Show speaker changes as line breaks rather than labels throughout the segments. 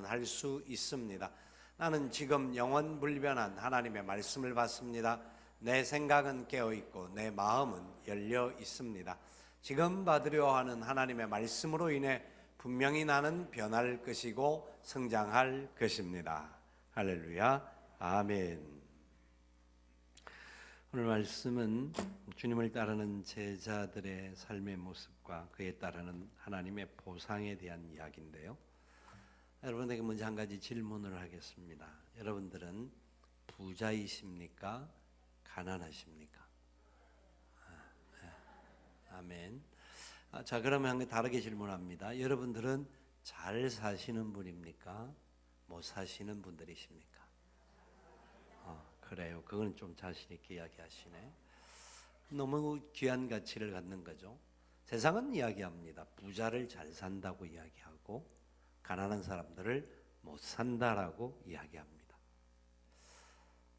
할 수 있습니다. 나는 지금 영원 불변한 하나님의 말씀을 받습니다. 내 생각은 깨어 있고 내 마음은 열려 있습니다. 지금 받으려 하는 하나님의 말씀으로 인해 분명히 나는 변할 것이고 성장할 것입니다. 할렐루야, 아멘. 오늘 말씀은 주님을 따르는 제자들의 삶의 모습과 그에 따르는 하나님의 보상에 대한 이야기인데요. 여러분에게 먼저 한 가지 질문을 하겠습니다. 여러분들은 부자이십니까? 가난하십니까? 아멘. 자, 그러면 한 개 다르게 질문합니다. 여러분들은 잘 사시는 분입니까? 못 사시는 분들이십니까? 그래요. 그건 좀 자신 있게 이야기하시네. 너무 귀한 가치를 갖는 거죠. 세상은 이야기합니다. 부자를 잘 산다고 이야기하고 가난한 사람들을 못 산다라고 이야기합니다.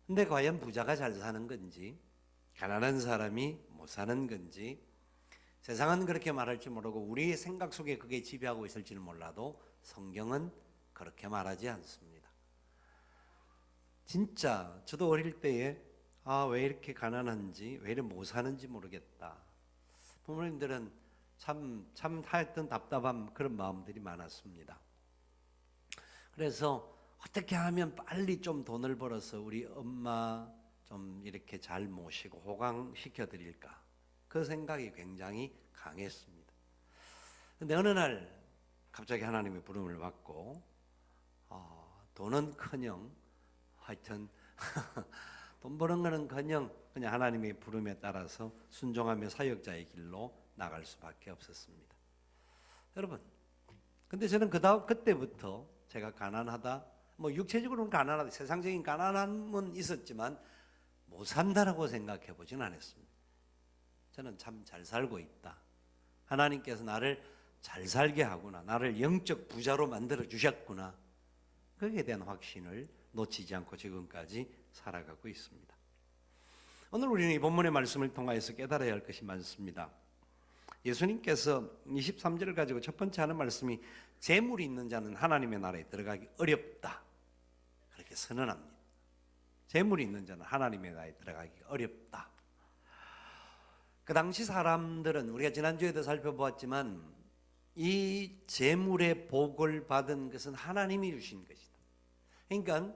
근데 과연 부자가 잘 사는 건지 가난한 사람이 못 사는 건지 세상은 그렇게 말할지 모르고 우리의 생각 속에 그게 지배하고 있을지는 몰라도 성경은 그렇게 말하지 않습니다. 진짜 저도 어릴 때에 왜 이렇게 가난한지 왜 이렇게 못 사는지 모르겠다. 부모님들은 참 하여튼 답답한 그런 마음들이 많았습니다. 그래서 어떻게 하면 빨리 좀 돈을 벌어서 우리 엄마 좀 이렇게 잘 모시고 호강시켜 드릴까, 그 생각이 굉장히 강했습니다. 근데 어느 날 갑자기 하나님의 부름을 받고 돈은커녕 하여튼 돈 버는 거는커녕 그냥 하나님의 부름에 따라서 순종하며 사역자의 길로 나갈 수밖에 없었습니다. 여러분, 근데 저는 그때부터 제가 가난하다, 뭐 육체적으로는 가난하다, 세상적인 가난함은 있었지만 못 산다라고 생각해 보진 않았습니다. 저는 참 잘 살고 있다. 하나님께서 나를 잘 살게 하구나. 나를 영적 부자로 만들어 주셨구나. 거기에 대한 확신을 놓치지 않고 지금까지 살아가고 있습니다. 오늘 우리는 이 본문의 말씀을 통하여서 깨달아야 할 것이 많습니다. 예수님께서 23절을 가지고 첫 번째 하는 말씀이 재물이 있는 자는 하나님의 나라에 들어가기 어렵다, 그렇게 선언합니다. 재물이 있는 자는 하나님의 나라에 들어가기 어렵다. 그 당시 사람들은 우리가 지난주에도 살펴보았지만 이 재물의 복을 받은 것은 하나님이 주신 것이다. 그러니까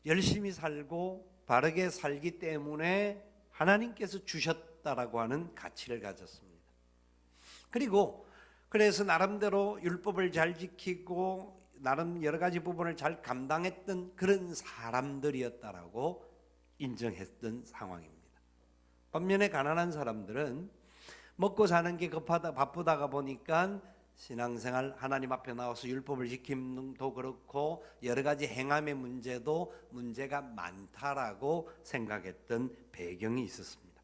열심히 살고 바르게 살기 때문에 하나님께서 주셨다라고 하는 가치를 가졌습니다. 그리고 그래서 나름대로 율법을 잘 지키고 나름 여러 가지 부분을 잘 감당했던 그런 사람들이었다라고 인정했던 상황입니다. 반면에 가난한 사람들은 먹고 사는 게 바쁘다가 보니까 신앙생활, 하나님 앞에 나와서 율법을 지킴도 그렇고 여러 가지 행함의 문제가 많다라고 생각했던 배경이 있었습니다.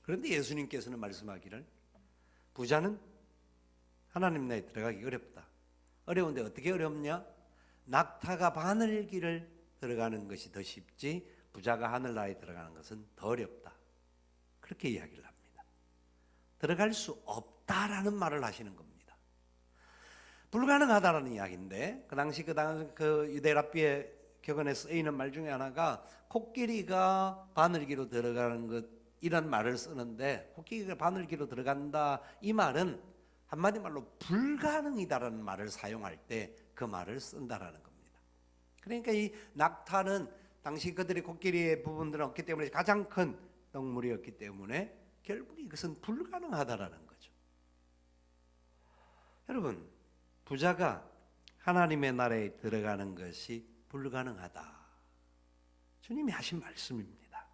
그런데 예수님께서는 말씀하기를 부자는 하나님 나라에 들어가기 어렵다. 어려운데 어떻게 어렵냐? 낙타가 바늘길을 들어가는 것이 더 쉽지 부자가 하늘나라에 들어가는 것은 더 어렵다. 그렇게 이야기를 합니다. 들어갈 수 없다라는 말을 하시는 겁니다. 불가능하다라는 이야기인데 그 당시 그 유대랍비의 격언에 쓰이는 말 중에 하나가 코끼리가 바늘기로 들어가는 것, 이런 말을 쓰는데 코끼리가 바늘기로 들어간다, 이 말은 한마디 말로 불가능이다라는 말을 사용할 때 그 말을 쓴다라는 겁니다. 그러니까 이 낙타는 당시 그들의 코끼리의 부분들은 없기 때문에 가장 큰 동물이었기 때문에 결국 이것은 불가능하다라는 거죠. 여러분, 부자가 하나님의 나라에 들어가는 것이 불가능하다, 주님이 하신 말씀입니다.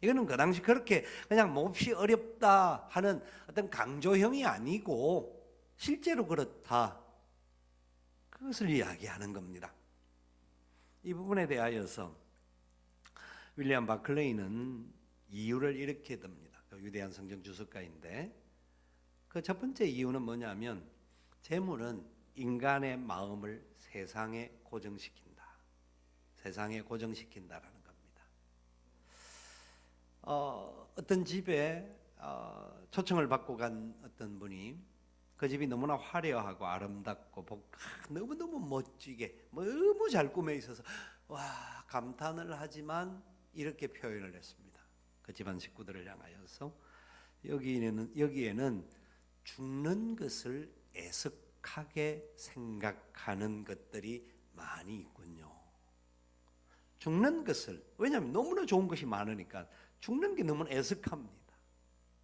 이거는 그 당시 그렇게 그냥 몹시 어렵다 하는 어떤 강조형이 아니고 실제로 그렇다, 그것을 이야기하는 겁니다. 이 부분에 대하여서 윌리엄 바클레이는 이유를 이렇게 듭니다. 유대한 성경 주석가인데 그 첫 번째 이유는 뭐냐면 재물은 인간의 마음을 세상에 고정시킨다. 세상에 고정시킨다라는 겁니다. 어떤 집에 초청을 받고 간 어떤 분이 그 집이 너무나 화려하고 아름답고 너무너무 멋지게 너무 잘 꾸며 있어서 와 감탄을 하지만 이렇게 표현을 했습니다. 그 집안 식구들을 향하여서 여기에는 죽는 것을 애석하게 생각하는 것들이 많이 있군요. 죽는 것을, 왜냐하면 너무나 좋은 것이 많으니까 죽는 게 너무 애석합니다.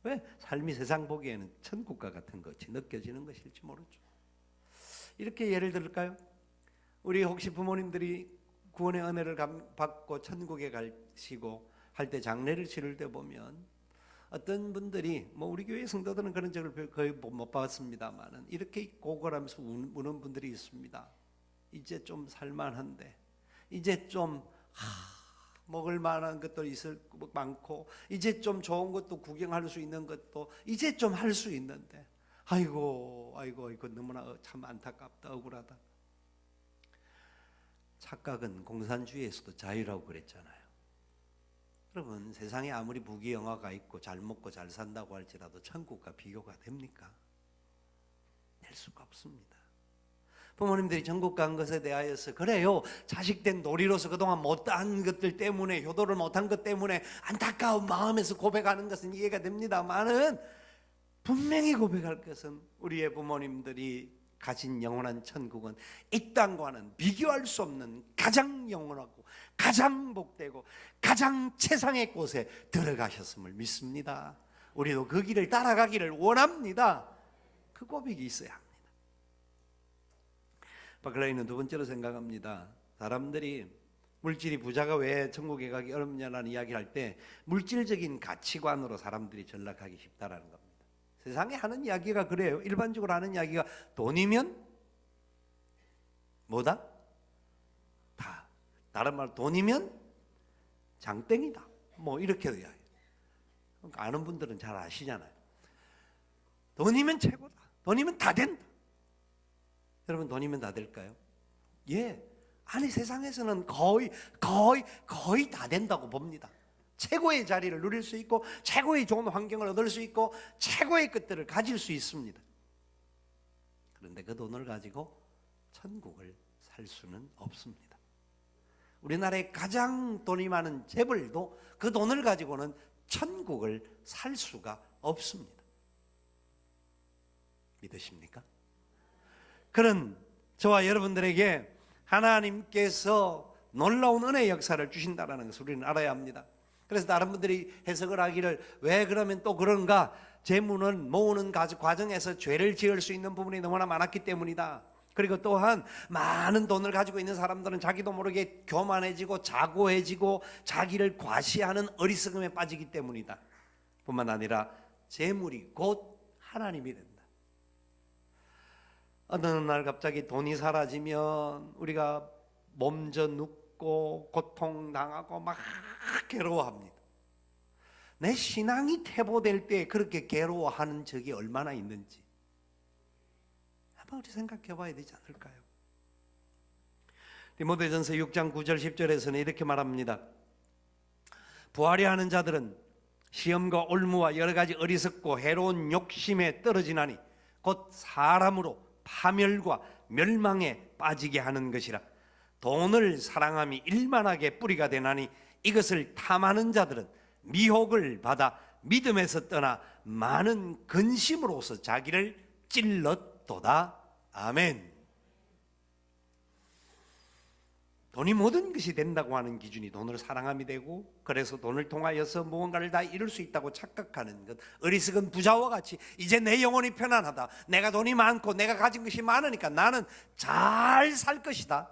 왜? 삶이 세상 보기에는 천국과 같은 것이 느껴지는 것일지 모르죠. 이렇게 예를 들을까요? 우리 혹시 부모님들이 구원의 은혜를 받고 천국에 가시고 할 때 장례를 치를 때 보면 어떤 분들이 우리 교회 성도들은 그런 적을 거의 못 봤습니다만은 이렇게 고걸하면서 우는 분들이 있습니다. 이제 좀 살만한데, 이제 좀 먹을 만한 것도 있을 많고, 이제 좀 좋은 것도 구경할 수 있는 것도 이제 좀 할 수 있는데, 아이고 이거 너무나 참 안타깝다, 억울하다. 착각은 공산주의에서도 자유라고 그랬잖아요. 여러분, 세상에 아무리 부귀영화가 있고 잘 먹고 잘 산다고 할지라도 천국과 비교가 됩니까? 될 수가 없습니다. 부모님들이 천국 간 것에 대하여서 그래요, 자식된 놀이로서 그동안 못한 것들 때문에, 효도를 못한 것 때문에 안타까운 마음에서 고백하는 것은 이해가 됩니다만은 분명히 고백할 것은 우리의 부모님들이 가진 영원한 천국은 이 땅과는 비교할 수 없는 가장 영원하고 가장 복되고 가장 최상의 곳에 들어가셨음을 믿습니다. 우리도 그 길을 따라가기를 원합니다. 그 고백이 있어야 합니다. 바클라이는 두 번째로 생각합니다. 사람들이 물질이 부자가 왜 천국에 가기 어렵냐라는 이야기를 할 때 물질적인 가치관으로 사람들이 전락하기 쉽다라는 겁니다. 세상에 하는 이야기가 그래요. 일반적으로 하는 이야기가 돈이면 뭐다? 다. 다른 말로 돈이면 장땡이다. 이렇게 이야기해요. 아는 분들은 잘 아시잖아요. 돈이면 최고다. 돈이면 다 된다. 여러분, 돈이면 다 될까요? 예. 아니, 세상에서는 거의 다 된다고 봅니다. 최고의 자리를 누릴 수 있고 최고의 좋은 환경을 얻을 수 있고 최고의 것들을 가질 수 있습니다. 그런데 그 돈을 가지고 천국을 살 수는 없습니다. 우리나라의 가장 돈이 많은 재벌도 그 돈을 가지고는 천국을 살 수가 없습니다. 믿으십니까? 그런 저와 여러분들에게 하나님께서 놀라운 은혜의 역사를 주신다는 것을 우리는 알아야 합니다. 그래서 다른 분들이 해석을 하기를 왜 그러면 또 그런가? 재물은 모으는 과정에서 죄를 지을 수 있는 부분이 너무나 많았기 때문이다. 그리고 또한 많은 돈을 가지고 있는 사람들은 자기도 모르게 교만해지고 자고해지고 자기를 과시하는 어리석음에 빠지기 때문이다. 뿐만 아니라 재물이 곧 하나님이 된다. 어느 날 갑자기 돈이 사라지면 우리가 몸져 눕고 고통당하고 막 괴로워합니다. 내 신앙이 퇴보될 때 그렇게 괴로워하는 적이 얼마나 있는지 한번 우리 생각해 봐야 되지 않을까요? 디모데전서 6장 9절 10절에서는 이렇게 말합니다. 부하려 하는 자들은 시험과 올무와 여러 가지 어리석고 해로운 욕심에 떨어지나니 곧 사람으로 파멸과 멸망에 빠지게 하는 것이라. 돈을 사랑함이 일만하게 뿌리가 되나니 이것을 탐하는 자들은 미혹을 받아 믿음에서 떠나 많은 근심으로서 자기를 찔렀도다. 아멘. 돈이 모든 것이 된다고 하는 기준이 돈을 사랑함이 되고, 그래서 돈을 통하여서 무언가를 다 이룰 수 있다고 착각하는 것, 어리석은 부자와 같이 이제 내 영혼이 편안하다, 내가 돈이 많고 내가 가진 것이 많으니까 나는 잘 살 것이다,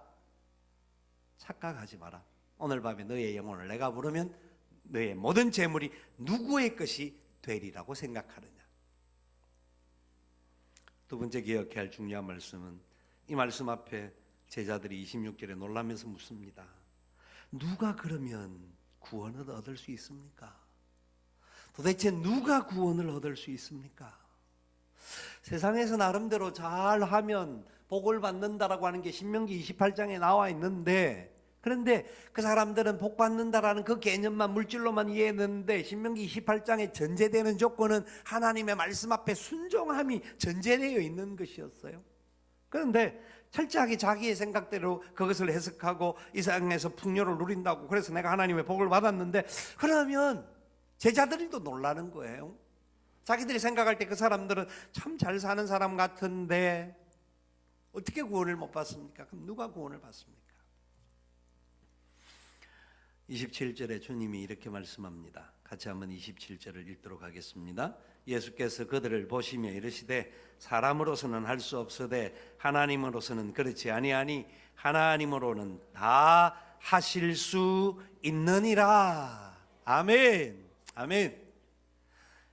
착각하지 마라. 오늘 밤에 너의 영혼을 내가 부르면 너의 모든 재물이 누구의 것이 되리라고 생각하느냐. 두 번째 기억해야 할 중요한 말씀은 이 말씀 앞에 제자들이 26절에 놀라면서 묻습니다. 누가 그러면 구원을 얻을 수 있습니까? 도대체 누가 구원을 얻을 수 있습니까? 세상에서 나름대로 잘하면 복을 받는다라고 하는 게 신명기 28장에 나와 있는데 그런데 그 사람들은 복 받는다라는 그 개념만 물질로만 이해했는데 신명기 28장에 전제되는 조건은 하나님의 말씀 앞에 순종함이 전제되어 있는 것이었어요. 그런데 철저하게 자기의 생각대로 그것을 해석하고 이 세상에서 풍요를 누린다고, 그래서 내가 하나님의 복을 받았는데, 그러면 제자들도 놀라는 거예요. 자기들이 생각할 때 그 사람들은 참 잘 사는 사람 같은데 어떻게 구원을 못 받습니까? 그럼 누가 구원을 받습니까? 27절에 주님이 이렇게 말씀합니다. 같이 한번 27절을 읽도록 하겠습니다. 예수께서 그들을 보시며 이르시되 사람으로서는 할 수 없으되 하나님으로서는 그렇지 아니하니 하나님으로는 다 하실 수 있느니라. 아멘. 아멘.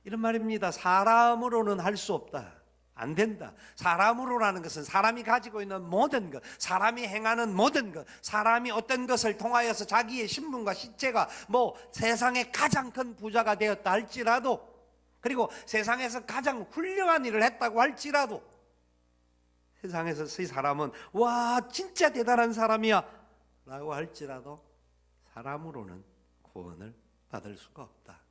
이런 말입니다. 사람으로는 할 수 없다, 안 된다. 사람으로라는 것은 사람이 가지고 있는 모든 것, 사람이 행하는 모든 것, 사람이 어떤 것을 통하여서 자기의 신분과 시체가 세상의 가장 큰 부자가 되었다 할지라도, 그리고 세상에서 가장 훌륭한 일을 했다고 할지라도, 세상에서 이 사람은 와 진짜 대단한 사람이야 라고 할지라도 사람으로는 구원을 받을 수가 없다.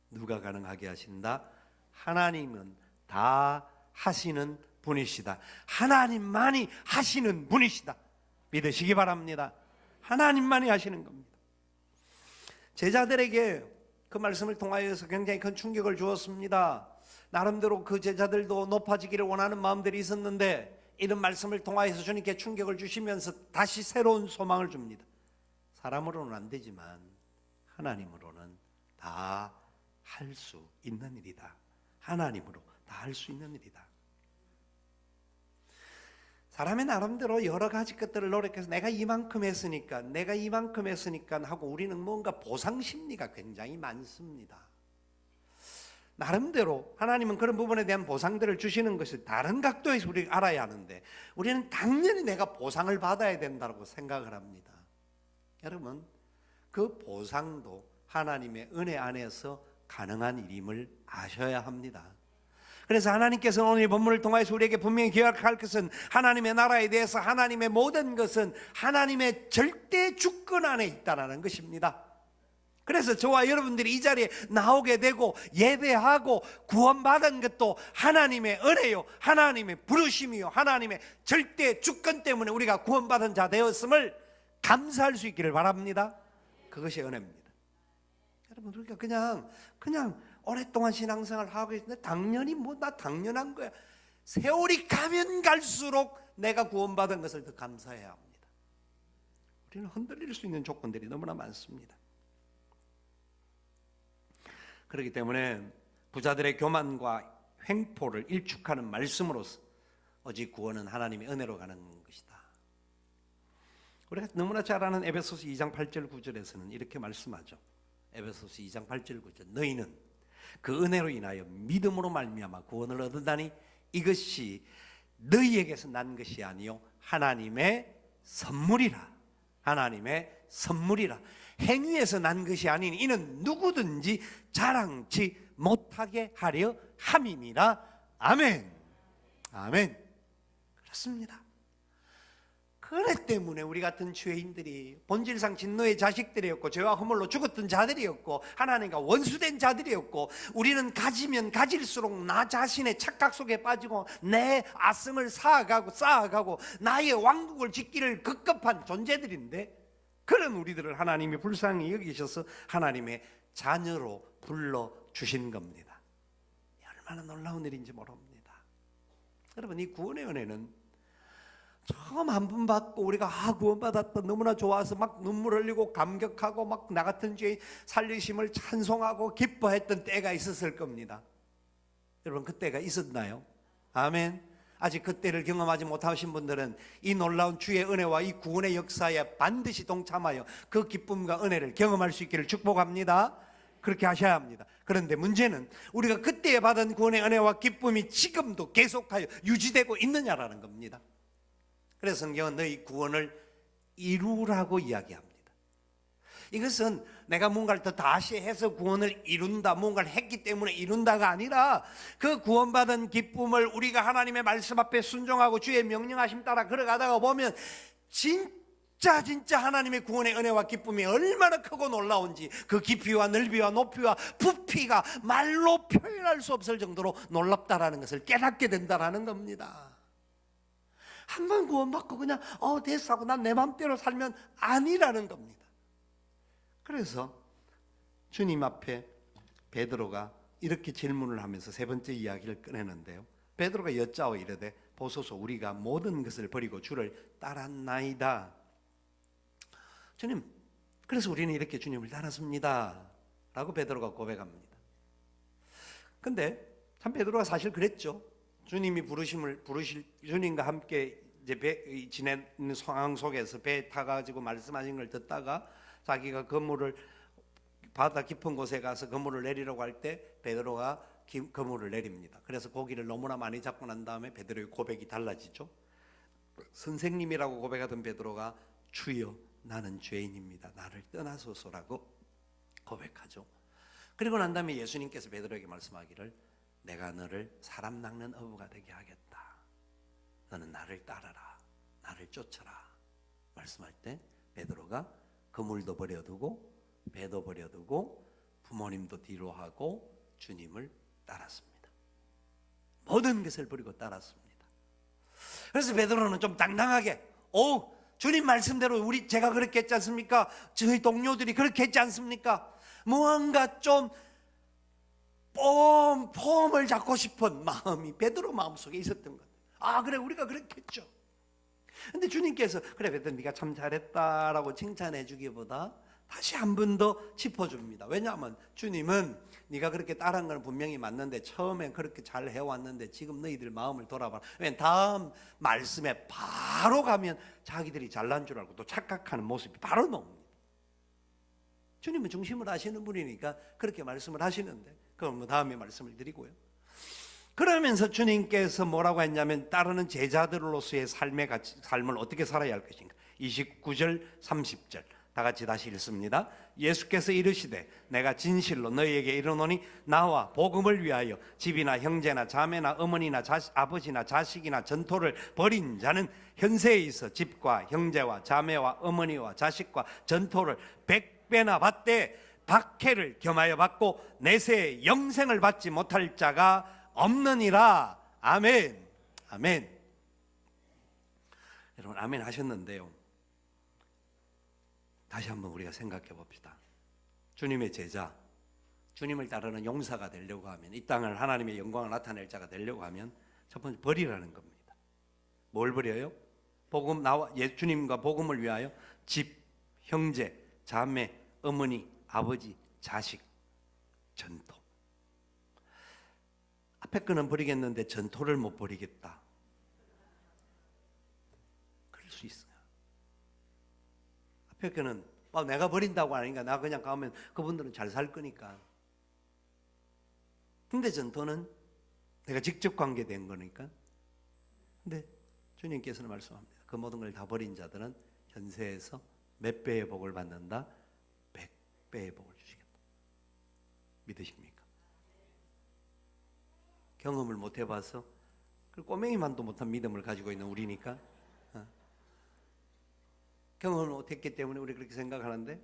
누가 가능하게 하신다? 하나님은 다 하시는 분이시다. 하나님만이 하시는 분이시다. 믿으시기 바랍니다. 하나님만이 하시는 겁니다. 제자들에게 그 말씀을 통하여서 굉장히 큰 충격을 주었습니다. 나름대로 그 제자들도 높아지기를 원하는 마음들이 있었는데, 이런 말씀을 통하여서 주님께 충격을 주시면서 다시 새로운 소망을 줍니다. 사람으로는 안 되지만 하나님으로는 다 할 수 있는 일이다. 하나님으로 다 할 수 있는 일이다. 사람의 나름대로 여러 가지 것들을 노력해서 내가 이만큼 했으니까 하고 우리는 뭔가 보상 심리가 굉장히 많습니다. 나름대로 하나님은 그런 부분에 대한 보상들을 주시는 것이 다른 각도에서 우리가 알아야 하는데, 우리는 당연히 내가 보상을 받아야 된다고 생각을 합니다. 여러분, 그 보상도 하나님의 은혜 안에서 가능한 일임을 아셔야 합니다. 그래서 하나님께서는 오늘 이 본문을 통해서 우리에게 분명히 기억할 것은, 하나님의 나라에 대해서 하나님의 모든 것은 하나님의 절대 주권 안에 있다는 것입니다. 그래서 저와 여러분들이 이 자리에 나오게 되고 예배하고 구원받은 것도 하나님의 은혜요, 하나님의 부르심이요, 하나님의 절대 주권 때문에 우리가 구원받은 자 되었음을 감사할 수 있기를 바랍니다. 그것이 은혜입니다. 여러분, 우리가 그냥 오랫동안 신앙생활을 하고 있는데 당연히 나 당연한 거야. 세월이 가면 갈수록 내가 구원받은 것을 더 감사해야 합니다. 우리는 흔들릴 수 있는 조건들이 너무나 많습니다. 그렇기 때문에 부자들의 교만과 횡포를 일축하는 말씀으로서 오직 구원은 하나님의 은혜로 가는 것이다. 우리가 너무나 잘 아는 에베소서 2장 8절 9절에서는 이렇게 말씀하죠. 에베소서 2장 8절 9절, 너희는 그 은혜로 인하여 믿음으로 말미암아 구원을 얻었다니 이것이 너희에게서 난 것이 아니요 하나님의 선물이라. 하나님의 선물이라. 행위에서 난 것이 아닌 이는 누구든지 자랑치 못하게 하려 함이니라. 아멘. 아멘. 그렇습니다. 그래 때문에 우리 같은 죄인들이 본질상 진노의 자식들이었고 죄와 허물로 죽었던 자들이었고 하나님과 원수된 자들이었고, 우리는 가지면 가질수록 나 자신의 착각 속에 빠지고 내 아성을 쌓아가고 나의 왕국을 짓기를 급급한 존재들인데, 그런 우리들을 하나님이 불쌍히 여기셔서 하나님의 자녀로 불러주신 겁니다. 얼마나 놀라운 일인지 모릅니다. 여러분, 이 구원의 은혜는 처음 한 번 받고 우리가 구원받았다 너무나 좋아서 막 눈물 흘리고 감격하고 막 나 같은 죄인 살리심을 찬송하고 기뻐했던 때가 있었을 겁니다. 여러분, 그 때가 있었나요? 아멘. 아직 그 때를 경험하지 못하신 분들은 이 놀라운 주의 은혜와 이 구원의 역사에 반드시 동참하여 그 기쁨과 은혜를 경험할 수 있기를 축복합니다. 그렇게 하셔야 합니다. 그런데 문제는 우리가 그때 받은 구원의 은혜와 기쁨이 지금도 계속하여 유지되고 있느냐라는 겁니다. 그래서 성경은 너희 구원을 이루라고 이야기합니다. 이것은 내가 뭔가를 더 다시 해서 구원을 이룬다, 뭔가를 했기 때문에 이룬다가 아니라, 그 구원받은 기쁨을 우리가 하나님의 말씀 앞에 순종하고 주의 명령하심 따라 걸어가다가 보면 진짜 하나님의 구원의 은혜와 기쁨이 얼마나 크고 놀라운지, 그 깊이와 넓이와 높이와 부피가 말로 표현할 수 없을 정도로 놀랍다라는 것을 깨닫게 된다라는 겁니다. 한 번 구원받고 그냥 됐어 하고 난 내 맘대로 살면 아니라는 겁니다. 그래서 주님 앞에 베드로가 이렇게 질문을 하면서 세 번째 이야기를 꺼내는데요. 베드로가 여짜오 이르되 보소서 우리가 모든 것을 버리고 주를 따랐나이다. 주님, 그래서 우리는 이렇게 주님을 따랐습니다 라고 베드로가 고백합니다. 근데 참 베드로가 사실 그랬죠. 주님이 부르실 주님과 함께 이제 지내는 상황 속에서 배에 타가지고 말씀하신 걸 듣다가 자기가 그물을 바다 깊은 곳에 가서 그물을 내리려고 할 때 베드로가 그물을 내립니다. 그래서 고기를 너무나 많이 잡고 난 다음에 베드로의 고백이 달라지죠. 선생님이라고 고백하던 베드로가 주여 나는 죄인입니다. 나를 떠나소서라고 고백하죠. 그리고 난 다음에 예수님께서 베드로에게 말씀하기를 내가 너를 사람 낚는 어부가 되게 하겠다. 너는 나를 따라라. 나를 쫓아라. 말씀할 때 베드로가 그물도 버려두고 배도 버려두고 부모님도 뒤로 하고 주님을 따랐습니다. 모든 것을 버리고 따랐습니다. 그래서 베드로는 좀 당당하게 주님 말씀대로 제가 그렇게 했지 않습니까? 저희 동료들이 그렇게 했지 않습니까? 무언가 좀 폼을 잡고 싶은 마음이 베드로 마음속에 있었던 것. 그래 우리가 그렇게 했죠. 근데 주님께서 그래 베드로 네가 참 잘했다라고 칭찬해 주기보다 다시 한 번 더 짚어줍니다. 왜냐하면 주님은 네가 그렇게 따라한 건 분명히 맞는데 처음엔 그렇게 잘 해왔는데 지금 너희들 마음을 돌아봐라. 왜냐하면 다음 말씀에 바로 가면 자기들이 잘난 줄 알고 또 착각하는 모습이 바로 나옵니다. 주님은 중심을 아시는 분이니까 그렇게 말씀을 하시는데 그럼 다음에 말씀을 드리고요. 그러면서 주님께서 뭐라고 했냐면 따르는 제자들로서의 삶을 어떻게 살아야 할 것인가. 29절 30절 다 같이 다시 읽습니다. 예수께서 이르시되 내가 진실로 너희에게 이르노니 나와 복음을 위하여 집이나 형제나 자매나 어머니나 아버지나 자식이나 전토를 벌인 자는 현세에 있어 집과 형제와 자매와 어머니와 자식과 전토를 100배나 받되 박해를 겸하여 받고 내세에 영생을 받지 못할 자가 없느니라. 아멘. 아멘. 여러분 아멘 하셨는데요, 다시 한번 우리가 생각해 봅시다. 주님의 제자, 주님을 따르는 용사가 되려고 하면, 이 땅을 하나님의 영광을 나타낼 자가 되려고 하면 첫 번째 버리라는 겁니다. 뭘 버려요? 주님과 복음을 위하여 집, 형제, 자매, 어머니, 아버지, 자식, 전토. 앞에 거는 버리겠는데 전토를 못 버리겠다. 그럴 수 있어요. 앞에 거는 내가 버린다고 하니까 나 그냥 가면 그분들은 잘 살 거니까. 근데 전토는 내가 직접 관계된 거니까. 근데 주님께서는 말씀합니다. 그 모든 걸 다 버린 자들은 현세에서 몇 배의 복을 받는다? 100배의 복을 주시겠다. 믿으십니까? 경험을 못 해봐서 꼬맹이만도 못한 믿음을 가지고 있는 우리니까, 경험을 못했기 때문에 우리 그렇게 생각하는데,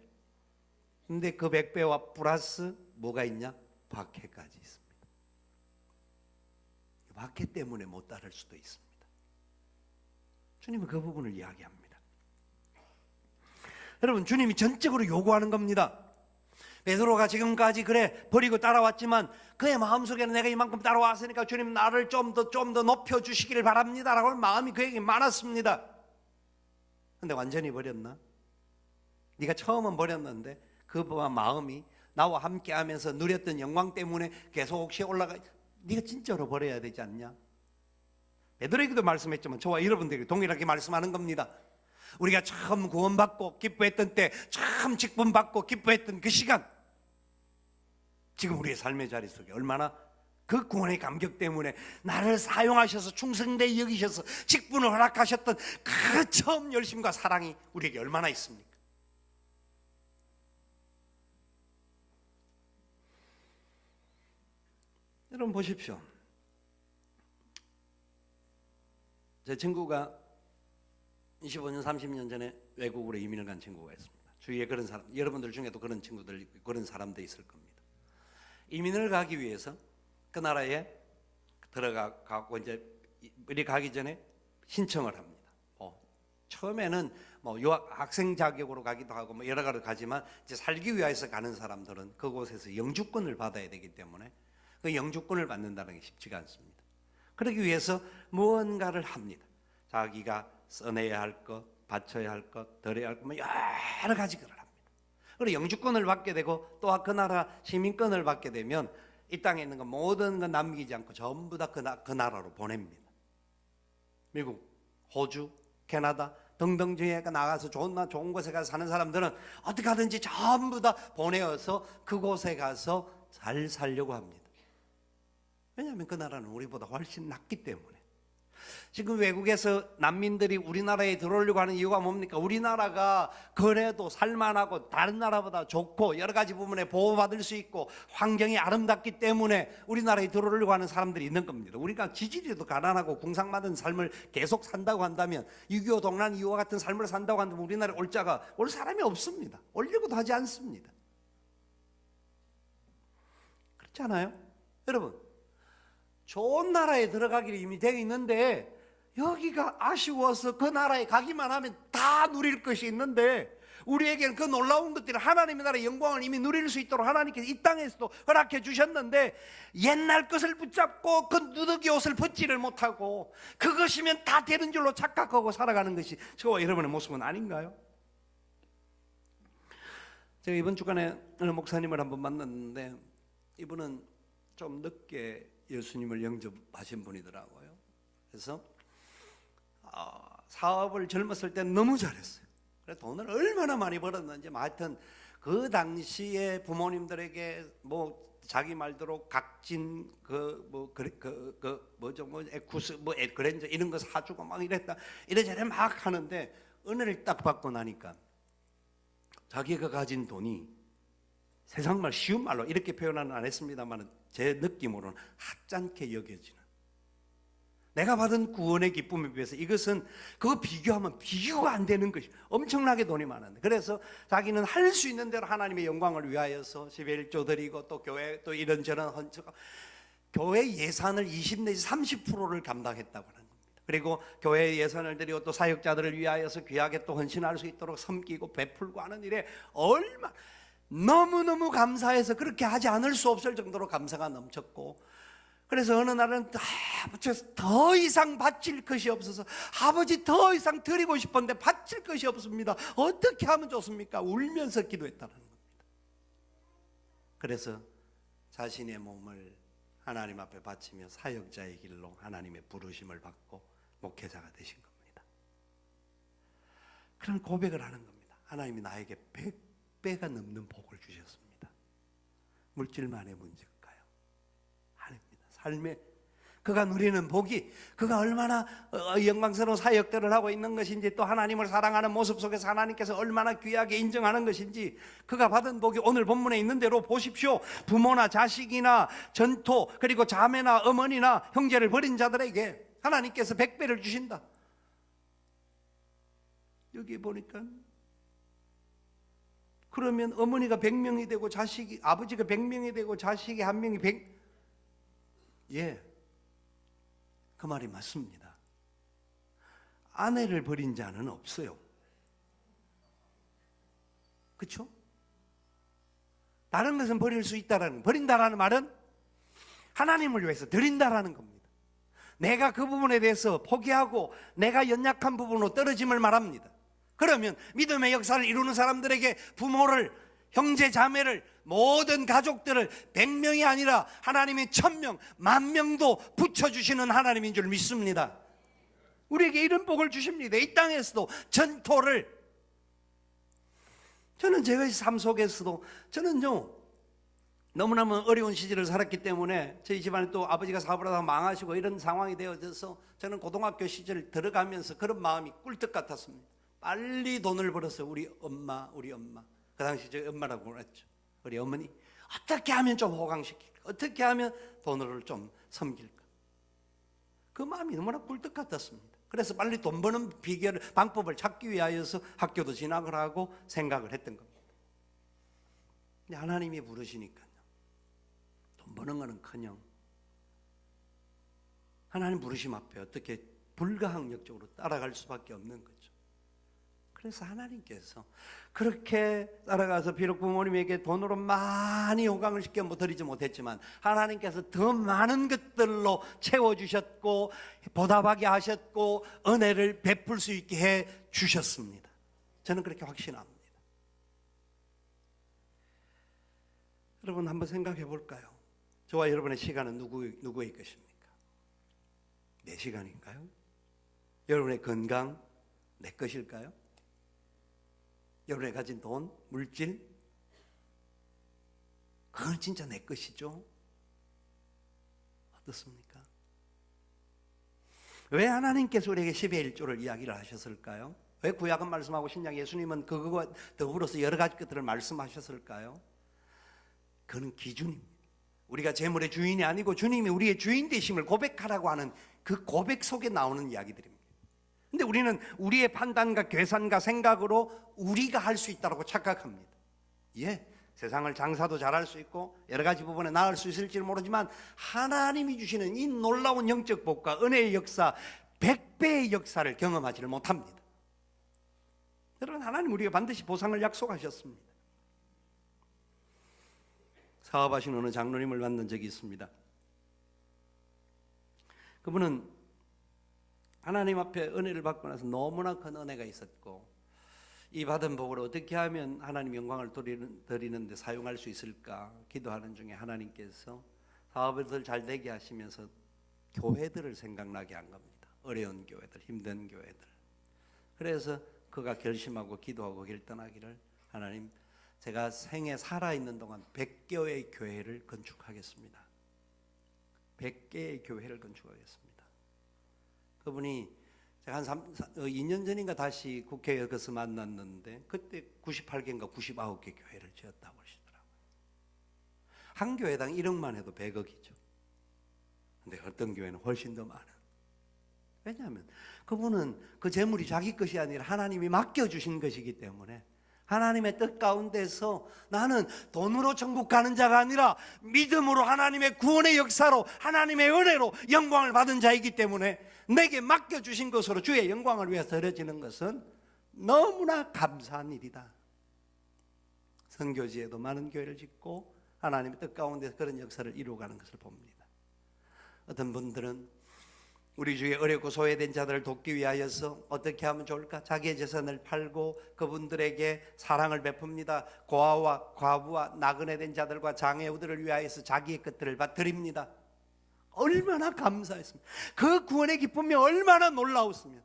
근데 그 100배와 플러스 뭐가 있냐? 박해까지 있습니다. 박해 때문에 못 따를 수도 있습니다. 주님은 그 부분을 이야기합니다. 여러분, 주님이 전적으로 요구하는 겁니다. 베드로가 지금까지 그래 버리고 따라왔지만 그의 마음속에는 내가 이만큼 따라왔으니까 주님 나를 좀 더 높여주시기를 바랍니다 라고 하는 마음이 그에게 많았습니다. 근데 완전히 버렸나? 네가 처음은 버렸는데 그 마음이 나와 함께 하면서 누렸던 영광 때문에 계속 혹시 네가 진짜로 버려야 되지 않냐? 베드로에게도 말씀했지만 저와 여러분들에게 동일하게 말씀하는 겁니다. 우리가 처음 구원받고 기뻐했던 때, 처음 직분받고 기뻐했던 그 시간, 지금 우리의 삶의 자리 속에 얼마나 그 구원의 감격 때문에 나를 사용하셔서 충성되게 여기셔서 직분을 허락하셨던 그 처음 열심과 사랑이 우리에게 얼마나 있습니까? 여러분 보십시오. 제 친구가 25년, 30년 전에 외국으로 이민을 간 친구가 있습니다. 주위에 그런 사람, 여러분들 중에도 그런 친구들, 그런 사람도 있을 겁니다. 이민을 가기 위해서 그 나라에 들어가고 이제 이리 가기 전에 신청을 합니다. 처음에는 유학 학생 자격으로 가기도 하고 여러 가지 가지만 이제 살기 위해서 가는 사람들은 그곳에서 영주권을 받아야 되기 때문에 그 영주권을 받는다는 게 쉽지가 않습니다. 그러기 위해서 무언가를 합니다. 자기가 써내야 할 것, 바쳐야 할 것, 덜어야 할 것, 여러 가지 것을 합니다. 그리고 영주권을 받게 되고 또 그 나라 시민권을 받게 되면 이 땅에 있는 거 모든 거 남기지 않고 전부 다 그 나라로 보냅니다. 미국, 호주, 캐나다 등등 중에 나가서 좋은 곳에 가서 사는 사람들은 어떻게 하든지 전부 다 보내어서 그곳에 가서 잘 살려고 합니다. 왜냐하면 그 나라는 우리보다 훨씬 낫기 때문에. 지금 외국에서 난민들이 우리나라에 들어오려고 하는 이유가 뭡니까? 우리나라가 그래도 살만하고 다른 나라보다 좋고 여러 가지 부분에 보호받을 수 있고 환경이 아름답기 때문에 우리나라에 들어오려고 하는 사람들이 있는 겁니다. 우리가 지질이도 가난하고 궁상맞은 삶을 계속 산다고 한다면 6.25 동란 이후와 같은 삶을 산다고 한다면 우리나라에 올 사람이 없습니다. 오려고도 하지 않습니다. 그렇지 않아요? 여러분, 좋은 나라에 들어가기를 이미 되어 있는데 여기가 아쉬워서 그 나라에 가기만 하면 다 누릴 것이 있는데 우리에게는 그 놀라운 것들을 하나님의 나라의 영광을 이미 누릴 수 있도록 하나님께서 이 땅에서도 허락해 주셨는데 옛날 것을 붙잡고 그 누더기 옷을 벗지를 못하고 그것이면 다 되는 줄로 착각하고 살아가는 것이 저와 여러분의 모습은 아닌가요? 제가 이번 주간에 어느 목사님을 한번 만났는데 이분은 좀 늦게 예수님을 영접하신 분이더라고요. 그래서 사업을 젊었을 때 너무 잘했어요. 그래서 돈을 얼마나 많이 벌었는지 하여튼 그 당시에 부모님들에게 자기 말대로 각진 에쿠스 그랜저 이런 거 사주고 막 이랬다 이래저래 막 하는데 은혜를 딱 받고 나니까 자기가 가진 돈이 세상 말 쉬운 말로 이렇게 표현은 안 했습니다만 제 느낌으로는 하찮게 여겨지는, 내가 받은 구원의 기쁨에 비해서 이것은 그거 비교하면 비교가 안 되는 것이 엄청나게 돈이 많은데, 그래서 자기는 할 수 있는 대로 하나님의 영광을 위하여서 11조 드리고 또 교회 또 이런저런 헌처가 교회 예산을 20 내지 30%를 감당했다고 하는 겁니다. 그리고 교회 예산을 드리고 또 사역자들을 위하여서 귀하게 또 헌신할 수 있도록 섬기고 베풀고 하는 일에 너무너무 감사해서 그렇게 하지 않을 수 없을 정도로 감사가 넘쳤고, 그래서 어느 날은 더 이상 바칠 것이 없어서 아버지 더 이상 드리고 싶은데 바칠 것이 없습니다. 어떻게 하면 좋습니까? 울면서 기도했다는 겁니다. 그래서 자신의 몸을 하나님 앞에 바치며 사역자의 길로 하나님의 부르심을 받고 목회자가 되신 겁니다. 그런 고백을 하는 겁니다. 하나님이 나에게 100배가 넘는 복을 주셨습니다. 물질만의 문제일까요? 아닙니다. 삶에 그가 누리는 복이 그가 얼마나 영광스러운 사역들을 하고 있는 것인지, 또 하나님을 사랑하는 모습 속에서 하나님께서 얼마나 귀하게 인정하는 것인지, 그가 받은 복이 오늘 본문에 있는 대로 보십시오. 부모나 자식이나 전토, 그리고 자매나 어머니나 형제를 버린 자들에게 하나님께서 100배를 주신다. 여기 보니까 그러면 어머니가 100명이 되고 아버지가 100명이 되고 자식이 한 명이 100, 그 말이 맞습니다. 아내를 버린 자는 없어요. 그렇죠? 다른 것은 버릴 수 있다라는, 버린다라는 말은 하나님을 위해서 드린다라는 겁니다. 내가 그 부분에 대해서 포기하고 내가 연약한 부분으로 떨어짐을 말합니다. 그러면 믿음의 역사를 이루는 사람들에게 부모를, 형제 자매를, 모든 가족들을 100명이 아니라 하나님이 1000명, 10,000명도 붙여주시는 하나님인 줄 믿습니다. 우리에게 이런 복을 주십니다. 이 땅에서도 전토를, 저는 제가 삶 속에서도 저는요 너무너무 어려운 시절을 살았기 때문에 저희 집안에 또 아버지가 사업을 하다가 망하시고 이런 상황이 되어져서 저는 고등학교 시절 들어가면서 그런 마음이 꿀떡 같았습니다. 빨리 돈을 벌어서 우리 엄마 그 당시 저희 엄마라고 그랬죠. 우리 어머니 어떻게 하면 좀 호강시킬까, 어떻게 하면 돈을 좀 섬길까, 그 마음이 너무나 꿀떡 같았습니다. 그래서 빨리 돈 버는 방법을 찾기 위하여서 학교도 진학을 하고 생각을 했던 겁니다. 근데 하나님이 부르시니까요, 돈 버는 거는커녕 하나님 부르심 앞에 어떻게 불가항력적으로 따라갈 수밖에 없는 거죠. 그래서 하나님께서 그렇게 따라가서 비록 부모님에게 돈으로 많이 호강을 시켜 드리지 못했지만 하나님께서 더 많은 것들로 채워주셨고 보답하게 하셨고 은혜를 베풀 수 있게 해 주셨습니다. 저는 그렇게 확신합니다. 여러분 한번 생각해 볼까요? 저와 여러분의 시간은 누구의 것입니까? 내 시간인가요? 여러분의 건강 내 것일까요? 여러분이 가진 돈, 물질, 그건 진짜 내 것이죠. 어떻습니까? 왜 하나님께서 우리에게 10의 1조를 이야기를 하셨을까요? 왜 구약은 말씀하고 신약 예수님은 그거와 더불어서 여러 가지 것들을 말씀하셨을까요? 그건 기준입니다. 우리가 재물의 주인이 아니고 주님이 우리의 주인 되심을 고백하라고 하는 그 고백 속에 나오는 이야기들입니다. 근데 우리는 우리의 판단과 계산과 생각으로 우리가 할 수 있다고 착각합니다. 예, 세상을 장사도 잘할 수 있고 여러 가지 부분에 나을 수 있을지 모르지만 하나님이 주시는 이 놀라운 영적 복과 은혜의 역사 100배의 역사를 경험하지를 못합니다. 여러분, 하나님 우리가 반드시 보상을 약속하셨습니다. 사업하신 어느 장로님을 만난 적이 있습니다. 그분은 하나님 앞에 은혜를 받고 나서 너무나 큰 은혜가 있었고 이 받은 복을 어떻게 하면 하나님 영광을 드리는데 사용할 수 있을까 기도하는 중에 하나님께서 사업을 잘 되게 하시면서 교회들을 생각나게 한 겁니다. 어려운 교회들, 힘든 교회들. 그래서 그가 결심하고 기도하고 결단하기를, 하나님, 제가 생에 살아있는 동안 100개의 교회를 건축하겠습니다. 100개의 교회를 건축하겠습니다. 그분이 제가 한 2년 전인가 다시 국회에 가서 만났는데 그때 98개인가 99개 교회를 지었다고 하시더라고요. 한 교회당 1억만 해도 100억이죠. 근데 어떤 교회는 훨씬 더 많은. 왜냐하면 그분은 그 재물이 자기 것이 아니라 하나님이 맡겨주신 것이기 때문에 하나님의 뜻 가운데서 나는 돈으로 천국 가는 자가 아니라 믿음으로 하나님의 구원의 역사로 하나님의 은혜로 영광을 받은 자이기 때문에 내게 맡겨주신 것으로 주의 영광을 위해서 드려지는 것은 너무나 감사한 일이다. 선교지에도 많은 교회를 짓고 하나님의 뜻 가운데서 그런 역사를 이루어가는 것을 봅니다. 어떤 분들은 우리 주위에 어렵고 소외된 자들을 돕기 위하여서 어떻게 하면 좋을까? 자기의 재산을 팔고 그분들에게 사랑을 베풉니다. 고아와 과부와 나그네 된 자들과 장애우들을 위하여서 자기의 것들을 드립니다. 얼마나 감사했습니까? 그 구원의 기쁨이 얼마나 놀라웠으면.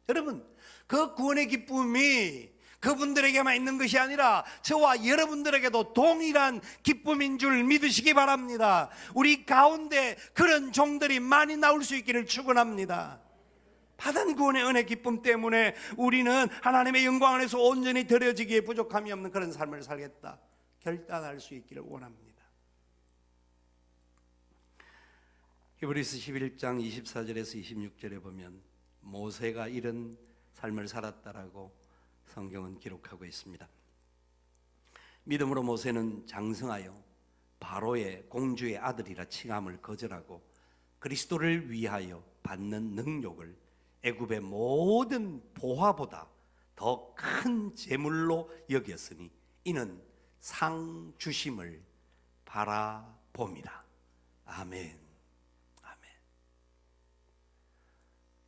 여러분, 그 구원의 기쁨이 그분들에게만 있는 것이 아니라 저와 여러분들에게도 동일한 기쁨인 줄 믿으시기 바랍니다. 우리 가운데 그런 종들이 많이 나올 수 있기를 축원합니다. 받은 구원의 은혜 기쁨 때문에 우리는 하나님의 영광 안에서 온전히 드려지기에 부족함이 없는 그런 삶을 살겠다 결단할 수 있기를 원합니다. 히브리서 11장 24절에서 26절에 보면 모세가 이런 삶을 살았다라고 성경은 기록하고 있습니다. 믿음으로 모세는 장성하여 바로의 공주의 아들이라 칭함을 거절하고 그리스도를 위하여 받는 능력을 애굽의 모든 보화보다 더 큰 재물로 여겼으니 이는 상 주심을 바라봅니다. 아멘. 아멘.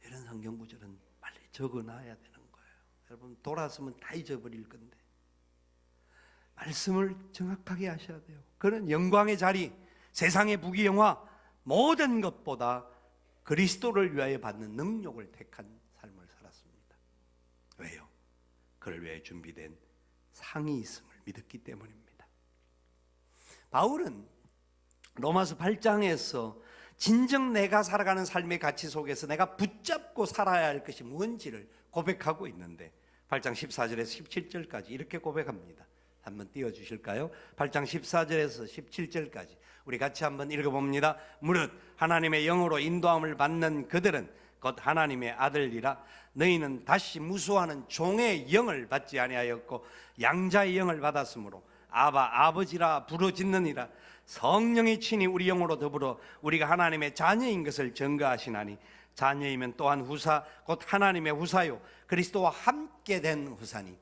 이런 성경 구절은 빨리 적어놔야 되는 거예요. 여러분, 돌아서면 다 잊어버릴 건데 말씀을 정확하게 하셔야 돼요. 그런 영광의 자리, 세상의 부귀영화 모든 것보다 그리스도를 위하여 받는 능력을 택한 삶을 살았습니다. 왜요? 그를 위해 준비된 상이 있음을 믿었기 때문입니다. 바울은 로마서 8장에서 진정 내가 살아가는 삶의 가치 속에서 내가 붙잡고 살아야 할 것이 무엇인지를 고백하고 있는데 8장 14절에서 17절까지 이렇게 고백합니다. 한번 띄워주실까요? 8장 14절에서 17절까지 우리 같이 한번 읽어봅니다. 무릇 하나님의 영으로 인도함을 받는 그들은 곧 하나님의 아들이라. 너희는 다시 무수하는 종의 영을 받지 아니하였고 양자의 영을 받았으므로 아바 아버지라 부르짖느니라. 성령이 친히 우리 영으로 더불어 우리가 하나님의 자녀인 것을 증거하시나니 자녀이면 또한 후사 곧 하나님의 후사요 그리스도와 함께 된 후사니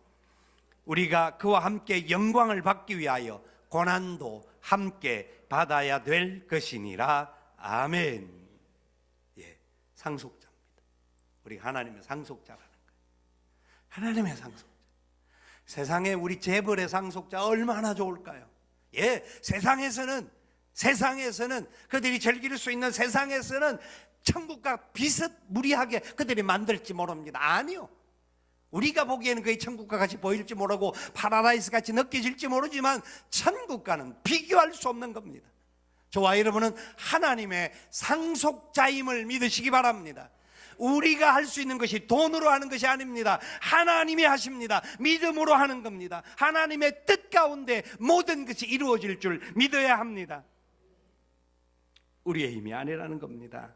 우리가 그와 함께 영광을 받기 위하여 고난도 함께 받아야 될 것이니라. 아멘. 예, 상속자입니다. 우리가 하나님의 상속자라는 거예요. 하나님의 상속자. 세상에 우리 재벌의 상속자 얼마나 좋을까요? 예, 세상에서는 그들이 즐길 수 있는 세상에서는 천국과 비슷무리하게 그들이 만들지 모릅니다. 아니요. 우리가 보기에는 그게 천국과 같이 보일지 모르고 파라다이스 같이 느껴질지 모르지만 천국과는 비교할 수 없는 겁니다. 저와 여러분은 하나님의 상속자임을 믿으시기 바랍니다. 우리가 할 수 있는 것이 돈으로 하는 것이 아닙니다. 하나님이 하십니다. 믿음으로 하는 겁니다. 하나님의 뜻 가운데 모든 것이 이루어질 줄 믿어야 합니다. 우리의 힘이 아니라는 겁니다.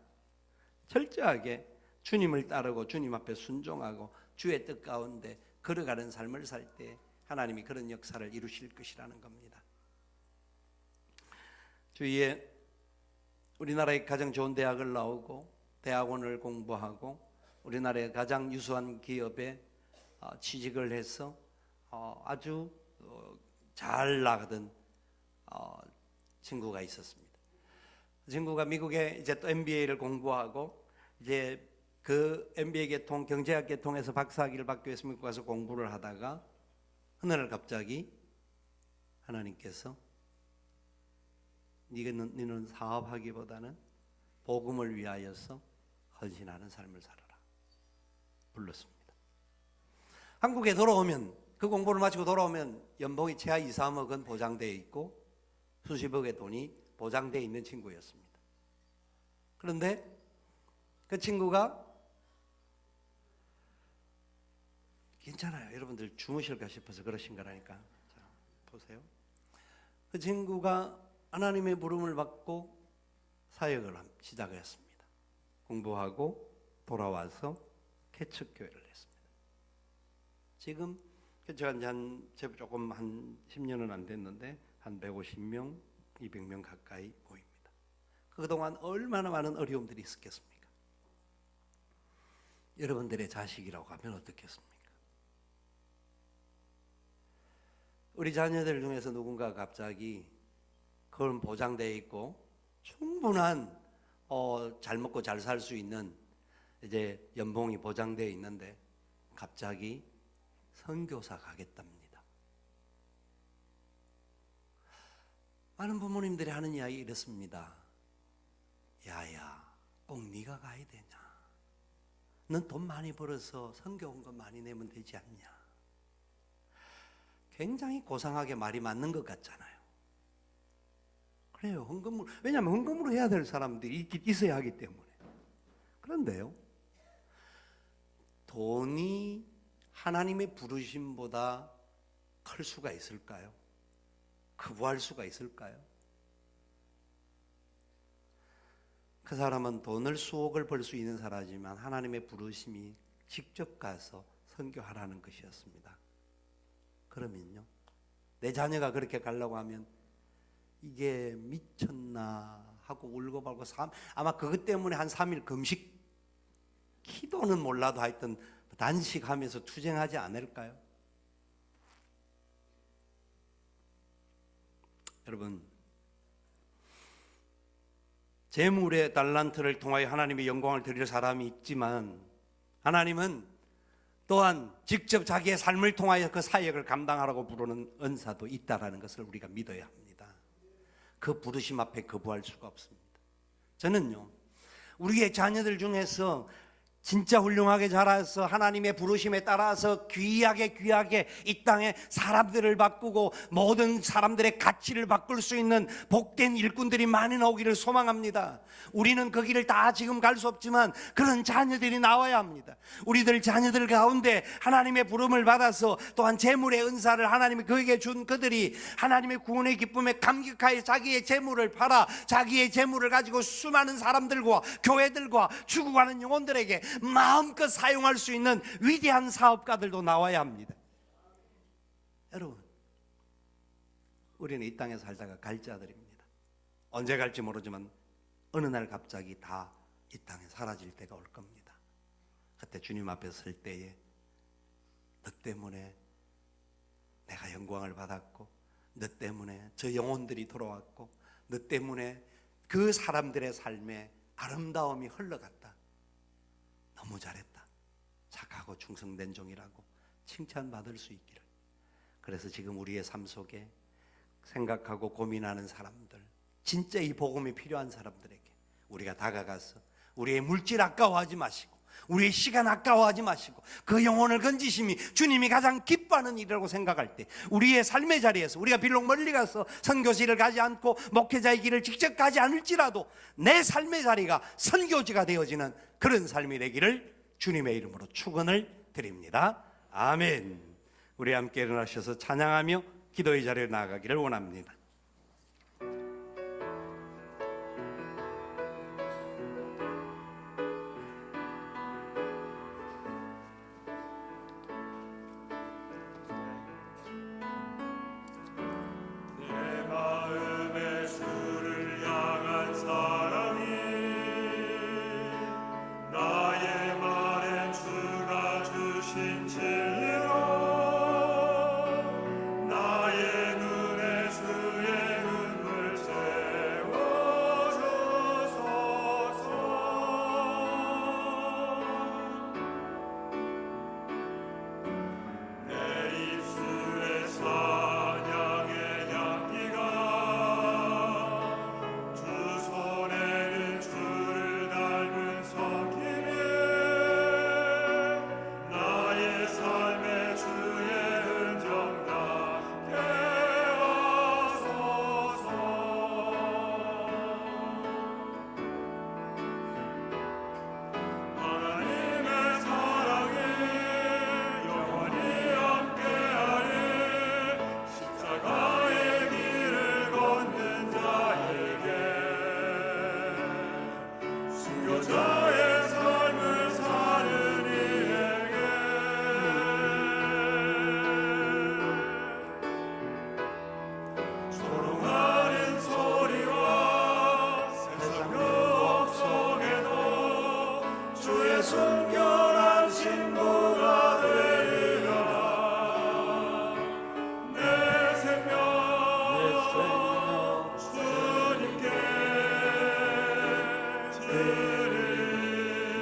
철저하게 주님을 따르고 주님 앞에 순종하고 주의 뜻 가운데 걸어가는 삶을 살 때 하나님이 그런 역사를 이루실 것이라는 겁니다. 주위에 우리나라의 가장 좋은 대학을 나오고 대학원을 공부하고 우리나라의 가장 유수한 기업에 취직을 해서 아주 잘 나가던 친구가 있었습니다. 그 친구가 미국에 이제 또 MBA를 공부하고 이제 그 MBA 계통 경제학 계통에서 박사학위를 받기 위해서 미국 가서 공부를 하다가 어느 날 갑자기 하나님께서 너는 사업하기보다는 복음을 위하여서 헌신하는 삶을 살아라 불렀습니다. 한국에 돌아오면 그 공부를 마치고 돌아오면 연봉이 최하 2, 3억은 보장되어 있고 수십억의 돈이 보장되어 있는 친구였습니다. 그런데 그 친구가 괜찮아요. 여러분들 주무실까 싶어서 그러신 거라니까. 자, 보세요. 그 친구가 하나님의 부름을 받고 사역을 시작했습니다. 공부하고 돌아와서 개척교회를 했습니다. 지금 제가 조금 한 10년은 안 됐는데 한 150명, 200명 가까이 모입니다. 그동안 얼마나 많은 어려움들이 있었겠습니까? 여러분들의 자식이라고 하면 어떻겠습니까? 우리 자녀들 중에서 누군가 갑자기 그건 보장되어 있고 충분한 잘 먹고 잘 살 수 있는 이제 연봉이 보장되어 있는데 갑자기 선교사 가겠답니다. 많은 부모님들이 하는 이야기 이렇습니다. 야야, 꼭 네가 가야 되냐? 넌 돈 많이 벌어서 선교원금 많이 내면 되지 않냐? 굉장히 고상하게 말이 맞는 것 같잖아요. 그래요. 헌금으로, 왜냐하면 헌금으로 해야 될 사람들이 있어야 하기 때문에. 그런데요, 돈이 하나님의 부르심보다 클 수가 있을까요? 거부할 수가 있을까요? 그 사람은 돈을 수억을 벌 수 있는 사람이지만 하나님의 부르심이 직접 가서 선교하라는 것이었습니다. 그러면요, 내 자녀가 그렇게 가려고 하면 이게 미쳤나 하고 울고 발고 아마 그것 때문에 한 3일 금식, 기도는 몰라도 하여튼 단식하면서 투쟁하지 않을까요? 여러분, 재물의 달란트를 통하여 하나님의 영광을 드릴 사람이 있지만 하나님은 또한 직접 자기의 삶을 통하여 그 사역을 감당하라고 부르는 은사도 있다라는 것을 우리가 믿어야 합니다. 그 부르심 앞에 거부할 수가 없습니다. 저는요, 우리의 자녀들 중에서 진짜 훌륭하게 자라서 하나님의 부르심에 따라서 귀하게 이 땅에 사람들을 바꾸고 모든 사람들의 가치를 바꿀 수 있는 복된 일꾼들이 많이 나오기를 소망합니다. 우리는 그 길을 다 지금 갈 수 없지만 그런 자녀들이 나와야 합니다. 우리들 자녀들 가운데 하나님의 부름을 받아서 또한 재물의 은사를 하나님이 그에게 준 그들이 하나님의 구원의 기쁨에 감격하여 자기의 재물을 팔아 자기의 재물을 가지고 수많은 사람들과 교회들과 죽어가는 영혼들에게 마음껏 사용할 수 있는 위대한 사업가들도 나와야 합니다. 여러분, 우리는 이 땅에 살다가 갈 자들입니다. 언제 갈지 모르지만 어느 날 갑자기 다 이 땅에 사라질 때가 올 겁니다. 그때 주님 앞에 설 때에 너 때문에 내가 영광을 받았고, 너 때문에 저 영혼들이 돌아왔고, 너 때문에 그 사람들의 삶에 아름다움이 흘러갔다. 너무 잘했다. 착하고 충성된 종이라고 칭찬받을 수 있기를. 그래서 지금 우리의 삶 속에 생각하고 고민하는 사람들, 진짜 이 복음이 필요한 사람들에게 우리가 다가가서 우리의 물질 아까워하지 마시고, 우리의 시간 아까워하지 마시고, 그 영혼을 건지심이 주님이 가장 기뻐하는 일이라고 생각할 때 우리의 삶의 자리에서 우리가 비록 멀리 가서 선교지를 가지 않고 목회자의 길을 직접 가지 않을지라도 내 삶의 자리가 선교지가 되어지는 그런 삶이 되기를 주님의 이름으로 축원을 드립니다. 아멘. 우리 함께 일어나셔서 찬양하며 기도의 자리에 나아가기를 원합니다.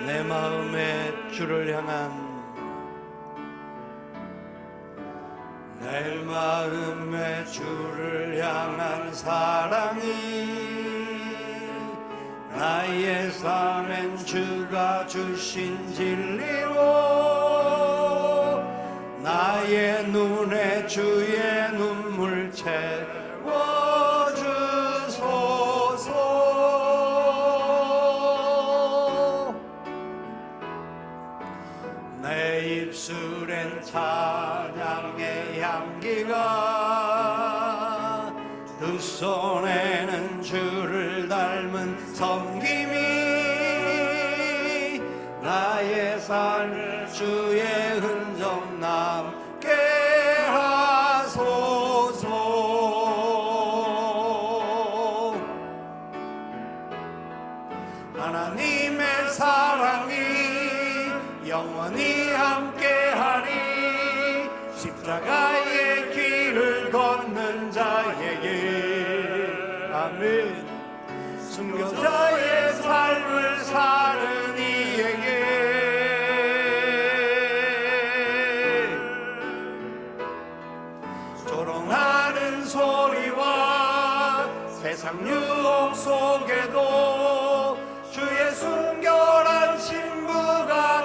내 마음에 주를 향한 내 마음에 주를 향한 사랑이 나의 삶엔 주가 주신 진리로 나의 눈에 주의 눈물 채워주소서. 내 입술엔 찬양의 향기가 두 손에는 주를 닮은 섬김이 나의 삶을 주의 흔적 남게 하소서. 하나님의 사랑이 영원히 함께하리. 십자가의 길을 걷는 자에게 아멘. 순교자의 삶을 사는 이에게 조롱하는 소리와 세상 유혹 속에도 주의 순결한 신부가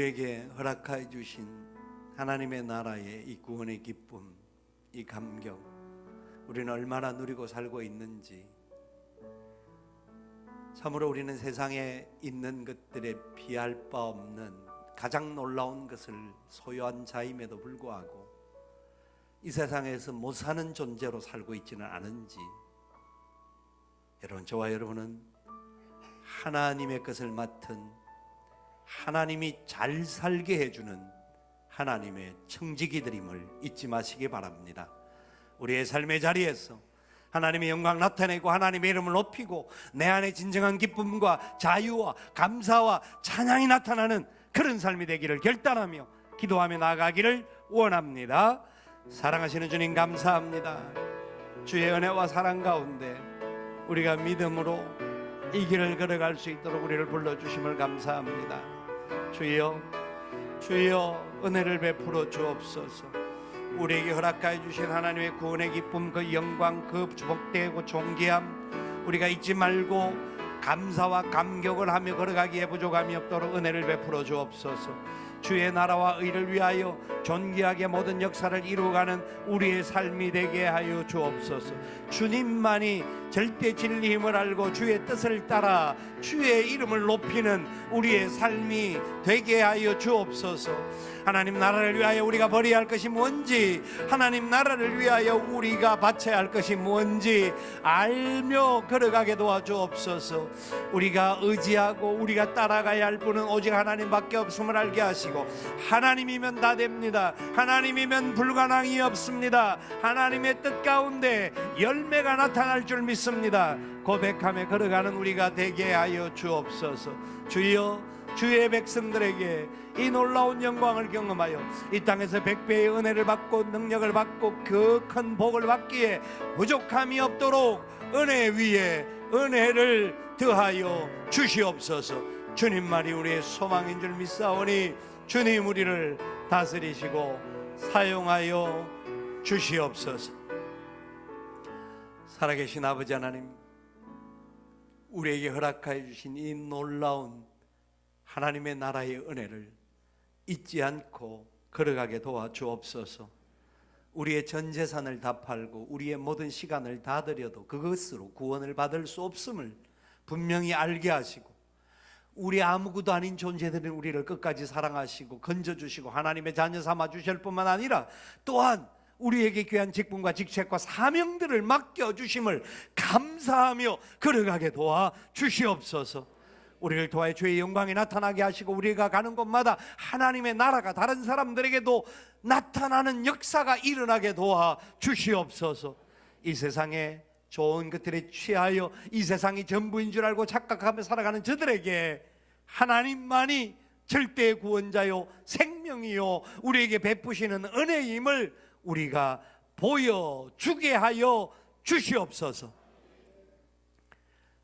우리에게 허락하여 주신 하나님의 나라의 이 구원의 기쁨, 이 감격, 우리는 얼마나 누리고 살고 있는지, 참으로 우리는 세상에 있는 것들에 비할 바 없는 가장 놀라운 것을 소유한 자임에도 불구하고 이 세상에서 못 사는 존재로 살고 있지는 않은지, 여러분, 저와 여러분은 하나님의 것을 맡은, 하나님이 잘 살게 해주는 하나님의 청지기들임을 잊지 마시기 바랍니다. 우리의 삶의 자리에서 하나님의 영광 나타내고 하나님의 이름을 높이고 내 안에 진정한 기쁨과 자유와 감사와 찬양이 나타나는 그런 삶이 되기를 결단하며 기도하며 나아가기를 원합니다. 사랑하시는 주님, 감사합니다. 주의 은혜와 사랑 가운데 우리가 믿음으로 이 길을 걸어갈 수 있도록 우리를 불러주심을 감사합니다. 주여, 주여, 은혜를 베풀어 주옵소서. 우리에게 허락하여 주신 하나님의 구원의 기쁨, 그 영광, 그 복되고 존귀함 우리가 잊지 말고 감사와 감격을 하며 걸어가기에 부족함이 없도록 은혜를 베풀어 주옵소서. 주의 나라와 의를 위하여 존귀하게 모든 역사를 이루어가는 우리의 삶이 되게 하여 주옵소서. 주님만이 절대 진리 힘을 알고 주의 뜻을 따라 주의 이름을 높이는 우리의 삶이 되게 하여 주옵소서. 하나님 나라를 위하여 우리가 버려야 할 것이 뭔지, 하나님 나라를 위하여 우리가 바쳐야 할 것이 뭔지 알며 걸어가게 도와주옵소서. 우리가 의지하고 우리가 따라가야 할 분은 오직 하나님밖에 없음을 알게 하시고, 하나님이면 다 됩니다. 하나님이면 불가능이 없습니다. 하나님의 뜻 가운데 열매가 나타날 줄 믿습니다. 고백하며 걸어가는 우리가 되게 하여 주옵소서. 주여, 주의 백성들에게 이 놀라운 영광을 경험하여 이 땅에서 100배의 은혜를 받고 능력을 받고 그 큰 복을 받기에 부족함이 없도록 은혜 위에 은혜를 더하여 주시옵소서. 주님만이 우리의 소망인 줄 믿사오니 주님 우리를 다스리시고 사용하여 주시옵소서. 살아계신 아버지 하나님, 우리에게 허락하여 주신 이 놀라운 하나님의 나라의 은혜를 잊지 않고 걸어가게 도와주옵소서. 우리의 전 재산을 다 팔고 우리의 모든 시간을 다 들여도 그것으로 구원을 받을 수 없음을 분명히 알게 하시고, 우리 아무것도 아닌 존재들은 우리를 끝까지 사랑하시고 건져주시고 하나님의 자녀 삼아 주실 뿐만 아니라 또한 우리에게 귀한 직분과 직책과 사명들을 맡겨주심을 감사하며 걸어가게 도와주시옵소서. 우리를 통하여 주의 영광이 나타나게 하시고 우리가 가는 곳마다 하나님의 나라가 다른 사람들에게도 나타나는 역사가 일어나게 도와주시옵소서. 이 세상에 좋은 것들에 취하여 이 세상이 전부인 줄 알고 착각하며 살아가는 저들에게 하나님만이 절대 구원자요 생명이요 우리에게 베푸시는 은혜임을 우리가 보여주게 하여 주시옵소서.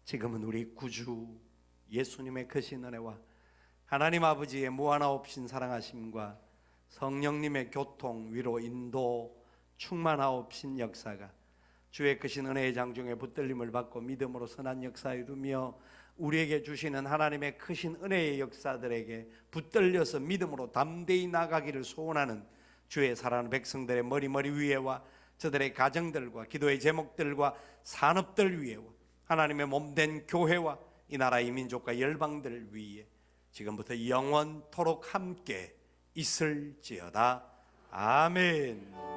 지금은 우리 구주 예수님의 크신 은혜와 하나님 아버지의 무한하옵신 사랑하심과 성령님의 교통, 위로, 인도, 충만하옵신 역사가 주의 크신 은혜의 장중에 붙들림을 받고 믿음으로 선한 역사에 이루며 우리에게 주시는 하나님의 크신 은혜의 역사들에게 붙들려서 믿음으로 담대히 나가기를 소원하는 주의 사랑하는 백성들의 머리 위에와 저들의 가정들과 기도의 제목들과 산업들 위에와 하나님의 몸된 교회와 이 나라의 민족과 열방들 위에 지금부터 영원토록 함께 있을지어다. 아멘.